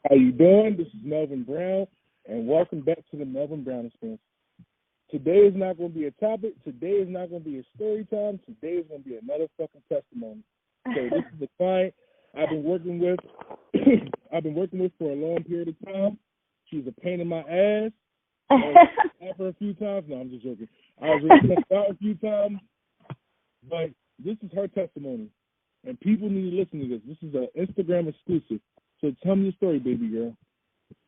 How you doing? This is Melvin Brown, and welcome back to the Melvin Brown Experience. Today is not going to be a topic. Today is not going to be a story time. Today is going to be another fucking testimony. So this is a client I've been working with. I've been working with for a long period of time. She's a pain in my ass. I've her a few times. No, I'm just joking. I was reaching out a few times, but this is her testimony, and people need to listen to this. This is an Instagram exclusive. So tell me your story, baby girl.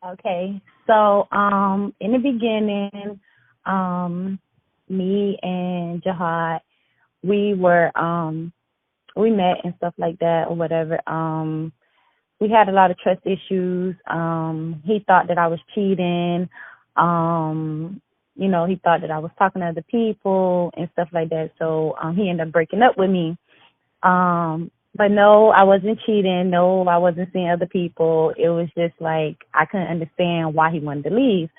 Okay. So, in the beginning, me and Jihad, we met and stuff like that or whatever. We had a lot of trust issues. He thought that I was cheating. He thought that I was talking to other people and stuff like that. So, he ended up breaking up with me. But no, I wasn't cheating. No, I wasn't seeing other people. It was just like I couldn't understand why he wanted to leave.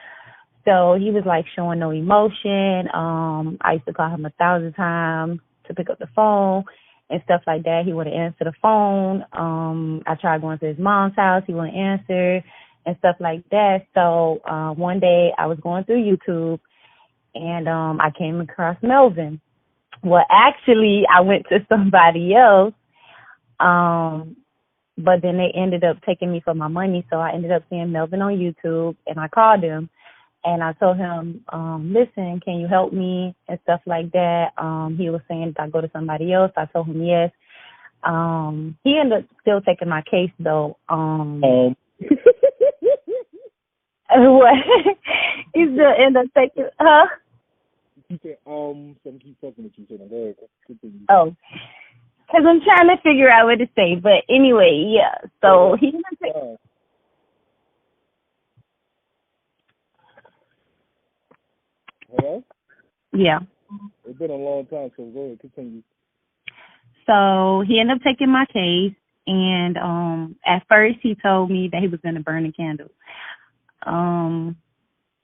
So he was like showing no emotion. I used to call him 1,000 times to pick up the phone and stuff like that. He wouldn't answer the phone. I tried going to his mom's house. He wouldn't answer and stuff like that. So one day I was going through YouTube and I came across Melvin. Well, actually, I went to somebody else. But then they ended up taking me for my money, so I ended up seeing Melvin on YouTube, and I called him, and I told him, listen, can you help me, and stuff like that. He was saying that I go to somebody else. I told him yes. He ended up still taking my case, though. What? He still ended up taking, huh? He said, so keep talking with you, so go ahead, continue. Oh. Because I'm trying to figure out what to say. But anyway, yeah. So he ended up taking... Hello? Yeah. It's been a long time, so go ahead, continue. So he ended up taking my case, and at first he told me that he was going to burn the candle.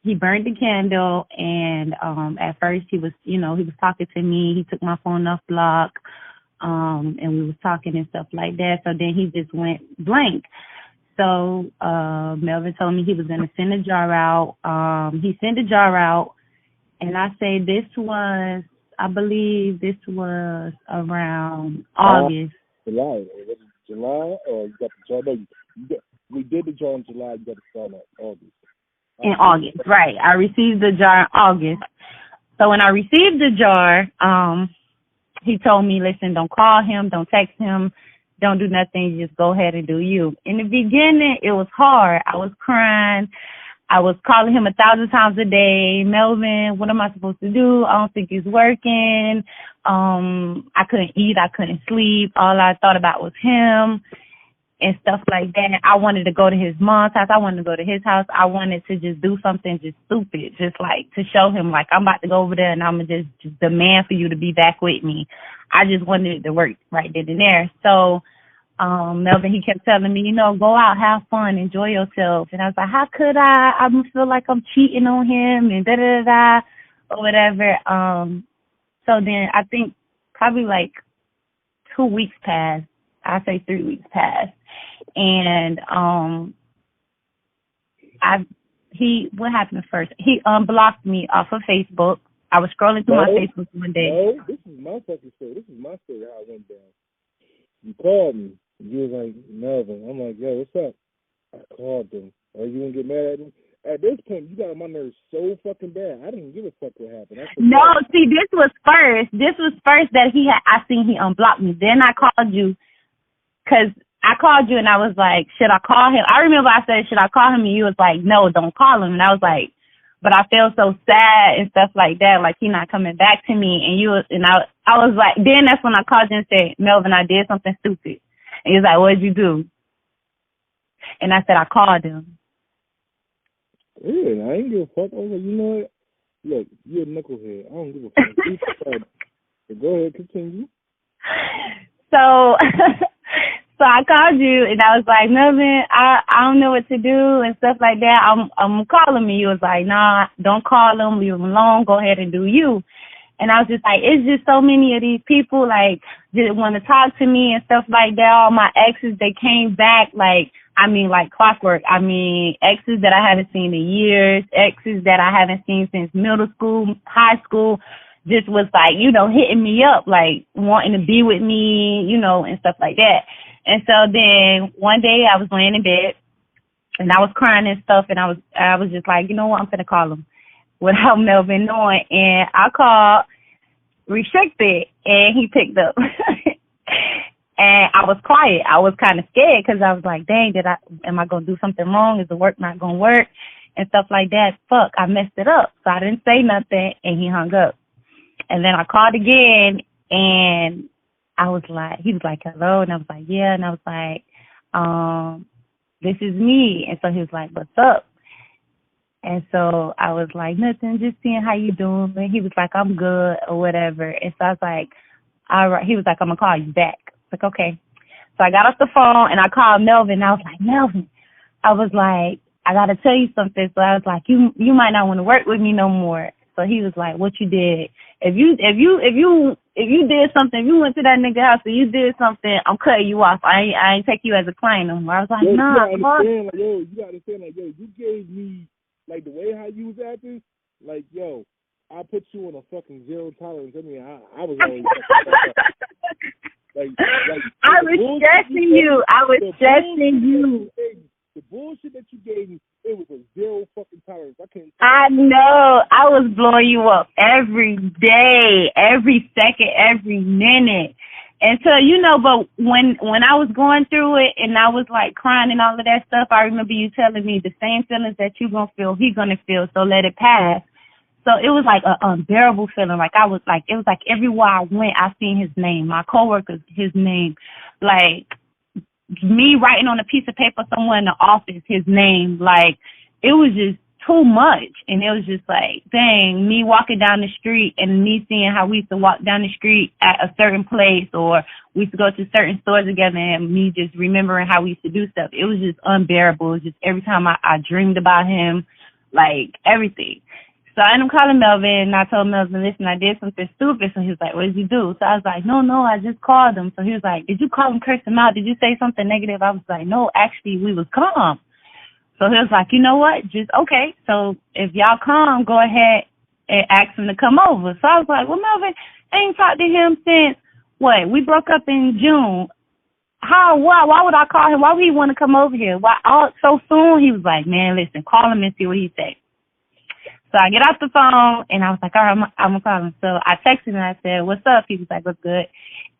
He burned the candle, and at first he was talking to me. He took my phone off block, and we was talking and stuff like that. So then he just went blank. So Melvin told me he was going to send a jar out. He sent a jar out, and I say I believe this was around August. July. July, or you got the jar? No, we did the jar in July. You got to start in August. In August, right. I received the jar in August. So when I received the jar, he told me, listen, don't call him, don't text him, don't do nothing, just go ahead and do you. In the beginning, it was hard. I was crying. I was calling him 1,000 times a day. Melvin, what am I supposed to do? I don't think it's working. I couldn't eat. I couldn't sleep. All I thought about was him and stuff like that. I wanted to go to his mom's house. I wanted to go to his house. I wanted to just do something just stupid, just like to show him like I'm about to go over there and I'm going to just demand for you to be back with me. I just wanted it to work right then and there. So Melvin, he kept telling me, go out, have fun, enjoy yourself. And I was like, how could I feel like I'm cheating on him and da-da-da-da or whatever. So then I think probably like 2 weeks passed. I say 3 weeks passed. And what happened first? He unblocked me off of Facebook. I was scrolling through my Facebook one day. No, this is my fucking story. This is my story how it went down. You called me. You was like, Melvin. I'm like, yo, what's up? I called them. Are you gonna get mad at me? At this point, you got on my nerves so fucking bad. I didn't give a fuck what happened. No, see, this was first that I seen he unblocked me. Then I called you because I called you and I was like, should I call him? I remember I said, should I call him? And you was like, no, don't call him. And I was like, but I felt so sad and stuff like that, like he not coming back to me. And I was like, then that's when I called you and said, Melvin, I did something stupid. And he was like, what'd you do? And I said, I called him. Yeah, I ain't give a fuck. I was like, you know what? Look, you're a knucklehead. I don't give a fuck. So go ahead, continue. So I called you and I was like, Melvin, I don't know what to do and stuff like that. I'm calling me. You was like, nah, don't call him. Leave him alone. Go ahead and do you. And I was just like, it's just so many of these people, like, didn't want to talk to me and stuff like that. All my exes, they came back, like, I mean, like clockwork. I mean, exes that I haven't seen in years, exes that I haven't seen since middle school, high school, just was like, you know, hitting me up, like wanting to be with me, you know, and stuff like that. And so then one day I was laying in bed and I was crying and stuff, and I was just like, you know what, I'm gonna call him without Melvin knowing. And I called Restricted, and he picked up. And I was quiet. I was kind of scared because I was like, dang, am I going to do something wrong? Is the work not going to work? And stuff like that. Fuck, I messed it up. So I didn't say nothing, and he hung up. And then I called again, and he was like, hello? And I was like, yeah. And I was like, this is me. And so he was like, what's up? And so I was like, nothing, just seeing how you doing. And he was like, I'm good or whatever. And so I was like, all right. He was like, I'm going to call you back. Like, okay. So I got off the phone and I called Melvin. And I was like, Melvin, I was like, I got to tell you something. So I was like, you might not want to work with me no more. So he was like, what you did? If you did something, if you went to that nigga house and you did something, I'm cutting you off. I ain't take you as a client no more. I was like, nah. You gotta understand, like, yo, you gave me, like, the way how you was acting, like, yo, I put you on a fucking zero tolerance. I mean, I was always like I was stressing you. The bullshit that you gave me, it was a zero fucking tolerance. I know. I was blowing you up every day, every second, every minute. And so, you know, but when I was going through it and I was like crying and all of that stuff, I remember you telling me the same feelings that you gonna feel, he gonna feel, so let it pass. So it was like an unbearable feeling. Like it was like everywhere I went, I seen his name, my coworkers, his name, like me writing on a piece of paper somewhere in the office, his name. Like it was just too much. And it was just like, dang, me walking down the street and me seeing how we used to walk down the street at a certain place, or we used to go to certain stores together, and me just remembering how we used to do stuff. It was just unbearable. It was just every time I dreamed about him, like everything. So I ended up calling Melvin, and I told Melvin, listen, I did something stupid. So he was like, what did you do? So I was like, no, I just called him. So he was like, did you call him, curse him out? Did you say something negative? I was like, no, actually, we was calm. So he was like, you know what? Just, okay. So if y'all calm, go ahead and ask him to come over. So I was like, well, Melvin, I ain't talked to him since, we broke up in June. Why would I call him? Why would he want to come over here? Why so soon? He was like, man, listen, call him and see what he says. So I get off the phone, and I was like, all right, I'm going to call him. So I texted him, and I said, what's up? He was like, what's good?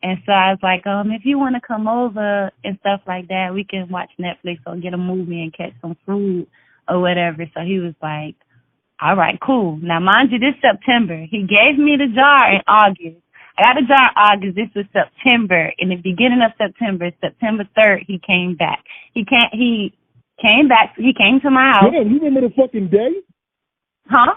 And so I was like, if you want to come over and stuff like that, we can watch Netflix or get a movie and catch some food or whatever. So he was like, all right, cool. Now, mind you, this September. He gave me the jar in August. I got the jar in August. This was September. In the beginning of September 3rd, he came back. He came back. He came to my house. Yeah, you remember the fucking day? Huh?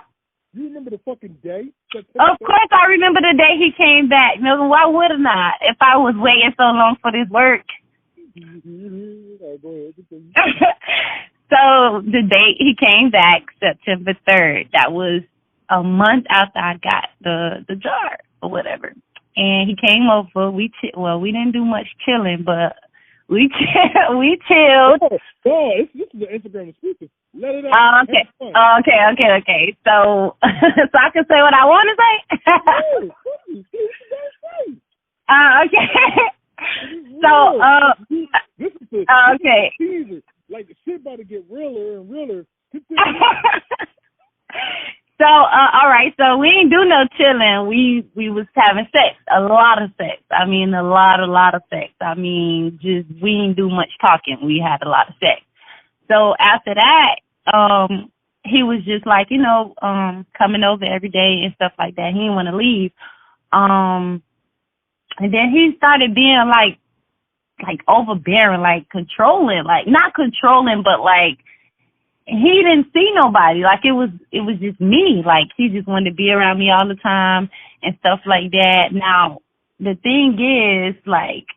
You remember the fucking day? Of course I remember the day he came back. Melvin, why wouldn't I? If I was waiting so long for this work. Go ahead. So the date he came back, September 3rd, that was a month after I got the jar or whatever. And he came over. We didn't do much chilling, but we chilled. Oh, this is an Instagram exclusive. Let it out. Okay. So I can say what I want to say? Okay. So, this is okay. Teaser. Like, the shit about to get realer and realer. So, all right. So we ain't do no chilling. We was having sex, a lot of sex. I mean, a lot of sex. I mean, just we didn't do much talking. We had a lot of sex. So after that, he was just like, coming over every day and stuff like that. He didn't want to leave. And then he started being like overbearing, like controlling, like not controlling, but like he didn't see nobody. Like it was just me. Like he just wanted to be around me all the time and stuff like that. Now, the thing is, like,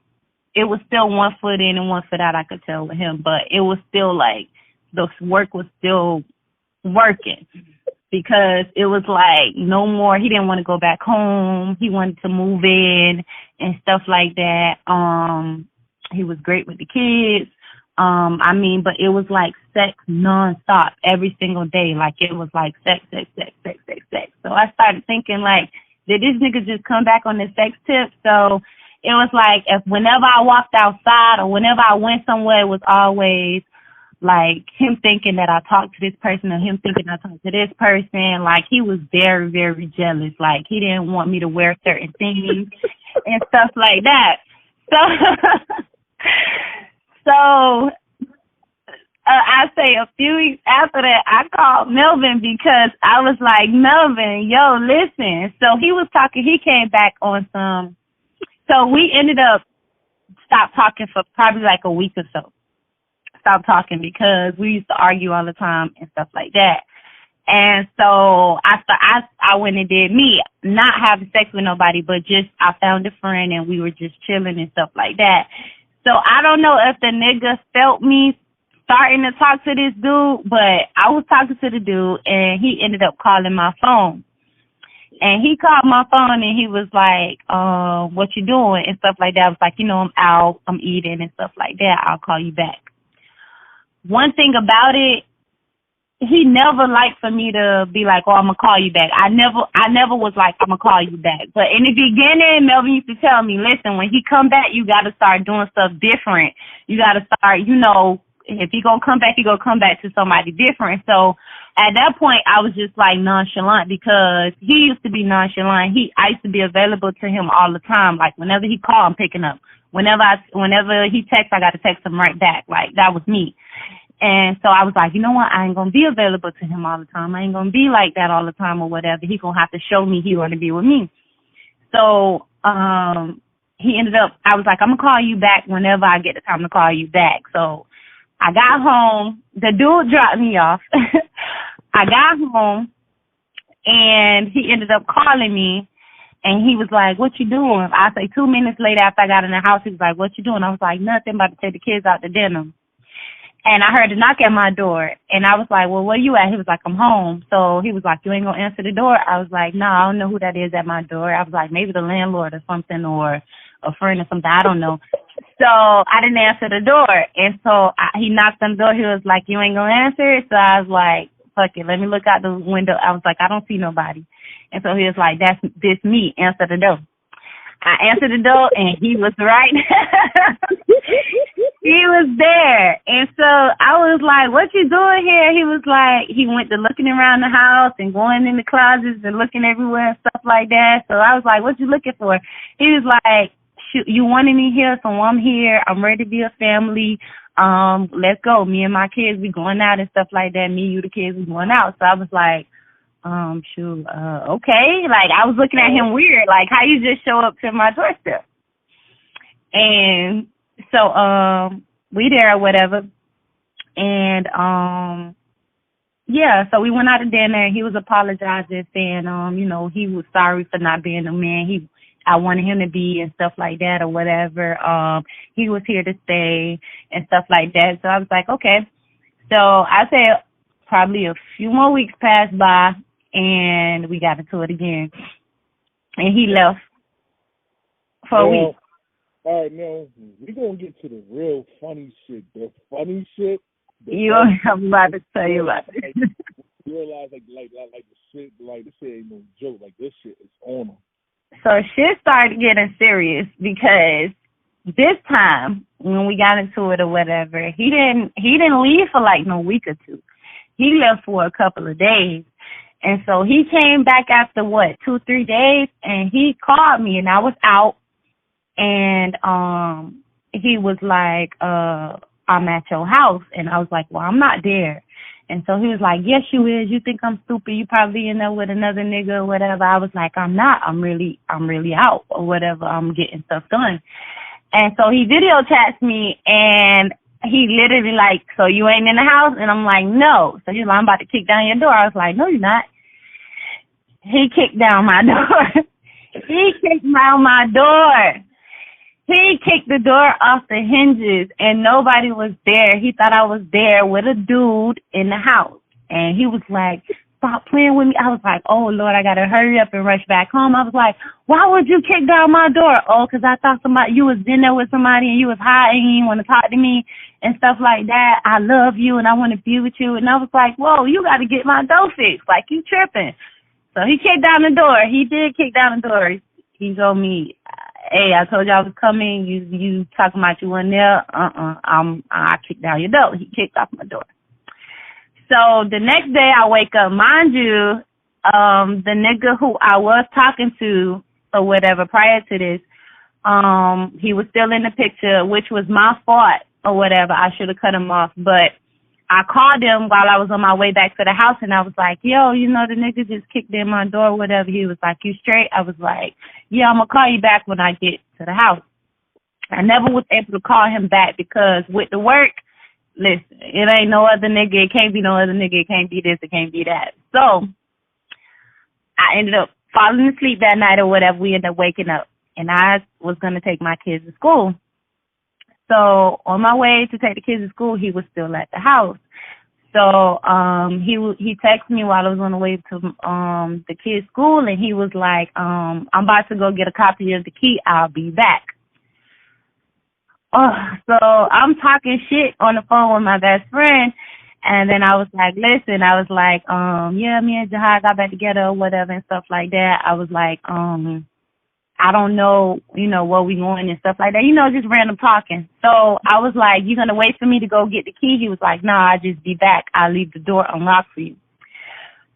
it was still 1 foot in and 1 foot out, I could tell with him, but it was still like the work was still working, because it was like no more. He didn't want to go back home. He wanted to move in and stuff like that. He was great with the kids. But it was like sex nonstop every single day. Like it was like sex, sex, sex, sex, sex, sex. So I started thinking like, did this nigga just come back on the sex tip? So it was like whenever I walked outside or whenever I went somewhere, it was always like him thinking that I talked to this person or him thinking I talked to this person. Like he was very, very jealous. Like he didn't want me to wear certain things and stuff like that. So, I say a few weeks after that, I called Melvin because I was like, Melvin, yo, listen. So he was talking, he came back on some, so we ended up stopped talking for probably like a week or so. Stopped talking because we used to argue all the time and stuff like that. And so I went and did me, not having sex with nobody, but just I found a friend and we were just chilling and stuff like that. So I don't know if the nigga felt me starting to talk to this dude, but I was talking to the dude and he ended up calling my phone. And he called my phone and he was like, what you doing and stuff like that. I was like, I'm out, I'm eating and stuff like that. I'll call you back. One thing about it, he never liked for me to be like, I'm going to call you back. I never was like, I'm going to call you back. But in the beginning, Melvin used to tell me, listen, when he come back, you got to start doing stuff different. You got to start, if he going to come back, he going to come back to somebody different. So at that point, I was just like nonchalant because he used to be nonchalant. I used to be available to him all the time. Like whenever he called, I'm picking up. Whenever he texts, I got to text him right back. Like that was me. And so I was like, you know what? I ain't going to be available to him all the time. I ain't going to be like that all the time or whatever. He going to have to show me he want to be with me. So he ended up, I was like, I'm going to call you back whenever I get the time to call you back. So I got home. The dude dropped me off. I got home, and he ended up calling me, and he was like, what you doing? I say 2 minutes later after I got in the house, he was like, what you doing? I was like, nothing, about to take the kids out to dinner. And I heard a knock at my door, and I was like, well, where you at? He was like, I'm home. So he was like, you ain't going to answer the door? I was like, no, I don't know who that is at my door. I was like, maybe the landlord or something or a friend or something. I don't know. So I didn't answer the door. And so he knocked on the door. He was like, you ain't going to answer it? So I was like, fuck it. Let me look out the window. I was like, I don't see nobody. And so he was like, this me. Answer the door. I answered the door, and he was right. He was there. And so I was like, what you doing here? He was like, he went to looking around the house and going in the closets and looking everywhere and stuff like that. So I was like, what you looking for? He was like, shoot, you wanted me here, so I'm here. I'm ready to be a family. Let's go. Me and my kids, we going out and stuff like that. Me, you, the kids, we going out. So I was like, okay. Like, I was looking at him weird, like, how you just show up to my doorstep? And so, we there or whatever. And, yeah, so we went out to dinner, and he was apologizing, saying, he was sorry for not being the man I wanted him to be and stuff like that or whatever. He was here to stay and stuff like that. So I was like, okay. So I said probably a few more weeks passed by, and we got into it again. And he left for a week. All right, now, we're going to get to the real funny shit. The funny shit. I'm about to tell you about it. You realize, like the shit, like this shit ain't no joke. Like, this shit is on them. So shit started getting serious because this time when we got into it or whatever, he didn't leave for like no week or two. He left for a couple of days. And so he came back after 2-3 days, and he called me, and I was out, and he was like, I'm at your house. And I was like, well, I'm not there. And so he was like, yes, you is. You think I'm stupid. You probably in there with another nigga or whatever. I was like, I'm not. I'm really out or whatever. I'm getting stuff done. And so he video chats me, and he literally like, so you ain't in the house? And I'm like, no. So he's like, I'm about to kick down your door. I was like, no, you're not. He kicked down my door. He kicked down my door. He kicked the door off the hinges, and nobody was there. He thought I was there with a dude in the house. And he was like, stop playing with me. I was like, oh, Lord, I got to hurry up and rush back home. I was like, why would you kick down my door? Oh, because I thought you was in there with somebody and you was high and you didn't want to talk to me and stuff like that. I love you and I want to be with you. And I was like, whoa, you got to get my door fixed. Like, you tripping. So he kicked down the door. He did kick down the door. He told me, hey, I told you I was coming. You talking about you in there. I kicked down your door. He kicked off my door. So the next day I wake up, mind you, the nigga who I was talking to or whatever prior to this, he was still in the picture, which was my fault or whatever. I should have cut him off. But I called him while I was on my way back to the house, and I was like, yo, you know, the nigga just kicked in my door or whatever. He was like, you straight? I was like, yeah, I'm going to call you back when I get to the house. I never was able to call him back because with the work, listen, it ain't no other nigga. It can't be no other nigga. It can't be this. It can't be that. So I ended up falling asleep that night or whatever. We ended up waking up, and I was going to take my kids to school. So on my way to take the kids to school, he was still at the house. So he texted me while I was on the way to the kids' school, and he was like, I'm about to go get a copy of the key. I'll be back. So I'm talking shit on the phone with my best friend, and then I was like, listen, I was like, yeah, me and Jahad got back together or whatever and stuff like that. I was like, I don't know, you know, where we going and stuff like that. You know, just random talking. So I was like, you going to wait for me to go get the key? He was like, nah, I'll just be back. I'll leave the door unlocked for you.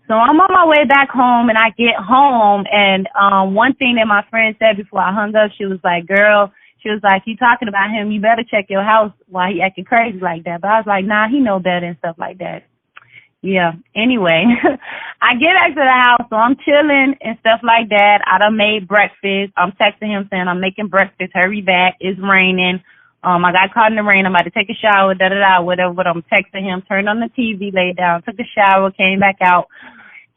So I'm on my way back home, and I get home, and one thing that my friend said before I hung up, she was like, girl, she was like, you talking about him, you better check your house while he acting crazy like that. But I was like, nah, he know better and stuff like that. Yeah. Anyway, I get back to the house, so I'm chilling and stuff like that. I done made breakfast. I'm texting him saying I'm making breakfast. Hurry back. It's raining. I got caught in the rain. I'm about to take a shower, whatever. But I'm texting him, turned on the TV, laid down, took a shower, came back out.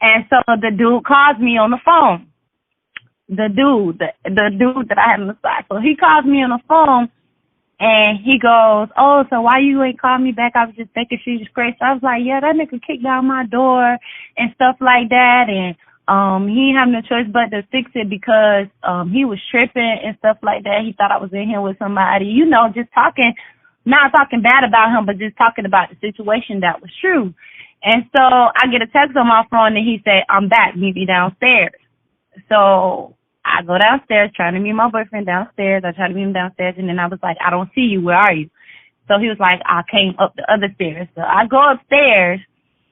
And so the dude calls me on the phone. The dude that I had on the side. So he calls me on the phone. And he goes, oh, so why you ain't call me back? I was just thinking she was crazy. So I was like, yeah, that nigga kicked down my door and stuff like that. And he ain't have no choice but to fix it because he was tripping and stuff like that. He thought I was in here with somebody, you know, just talking, not talking bad about him, but just talking about the situation that was true. And so I get a text on my phone, and he said, I'm back, meet me downstairs. So I go downstairs, trying to meet my boyfriend downstairs. I try to meet him downstairs, and then I was like, I don't see you. Where are you? So he was like, I came up the other stairs. So I go upstairs,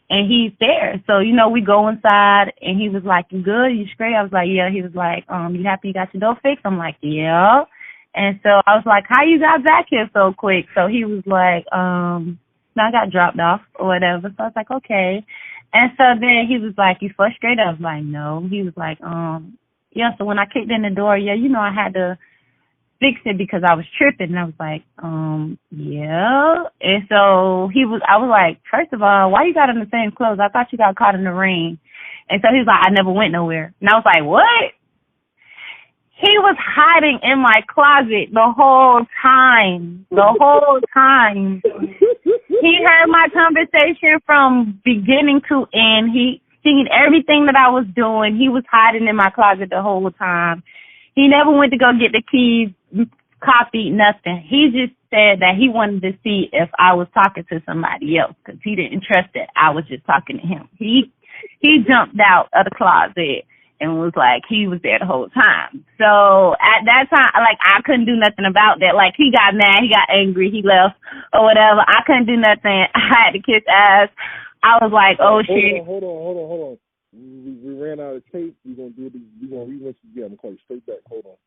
and he's there. So, you know, we go inside, and he was like, you good? You straight? I was like, yeah. He was like, you happy you got your door fixed? I'm like, yeah. And so I was like, how you got back here so quick? So he was like, no, I got dropped off or whatever. So I was like, okay. And so then he was like, you frustrated? I was like, no. He was like, yeah, so when I kicked in the door, yeah, you know, I had to fix it because I was tripping. And I was like, yeah. And so I was like, first of all, why you got on the same clothes? I thought you got caught in the rain. And so he was like, I never went nowhere. And I was like, what? He was hiding in my closet the whole time. The whole time. He heard my conversation from beginning to end. He seen everything that I was doing. He was hiding in my closet the whole time. He never went to go get the keys, copied, nothing. He just said that he wanted to see if I was talking to somebody else because he didn't trust that I was just talking to him. He jumped out of the closet and was like, he was there the whole time. So at that time, like, I couldn't do nothing about that. Like, he got mad, he got angry, he left or whatever. I couldn't do nothing. I had to kiss ass. I was like, oh, shit. Hold on. We ran out of tape. We're going to do this. We're going to rewind again. I'm going to call you straight back. Hold on.